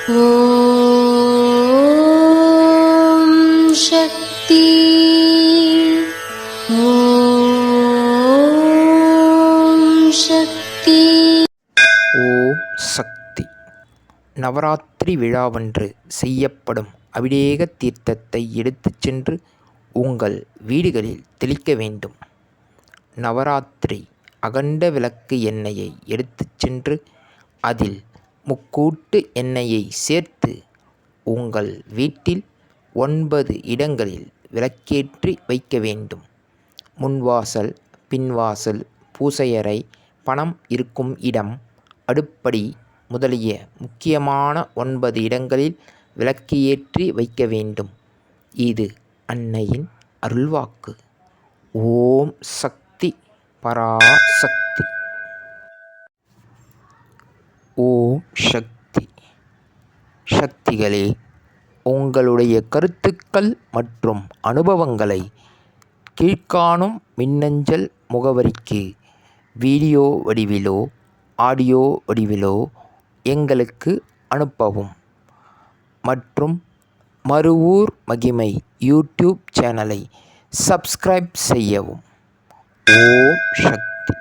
ஓம் சக்தி. ஓம் சக்தி. ஓம் சக்தி. நவராத்திரி விழாவன்று செய்யப்படும் அபிஷேக தீர்த்தத்தை எடுத்துச் சென்று உங்கள் வீடுகளில் தெளிக்க வேண்டும். நவராத்திரி அகண்ட விளக்கு எண்ணெயை எடுத்துச் சென்று அதில் முக்கூட்டு எண்ணெயை சேர்த்து உங்கள் வீட்டில் 9 இடங்களில் விளக்கேற்றி வைக்க வேண்டும். முன்வாசல், பின்வாசல், பூசையறை, பணம் இருக்கும் இடம், அடுப்படி முதலிய முக்கியமான 9 இடங்களில் விளக்கு ஏற்றி வைக்க வேண்டும். இது அன்னையின் அருள்வாக்கு. ஓம் சக்தி பராசக்தி. ஓம் சக்தி. சக்திகளே, உங்களுடைய கருத்துக்கள் மற்றும் அனுபவங்களை கீழ்க்காணும் மின்னஞ்சல் முகவரிக்கு வீடியோ வடிவிலோ ஆடியோ வடிவிலோ எங்களுக்கு அனுப்பவும். மற்றும் மறுவூர் மகிமை யூடியூப் சேனலை சப்ஸ்கிரைப் செய்யவும். ஓம் சக்தி.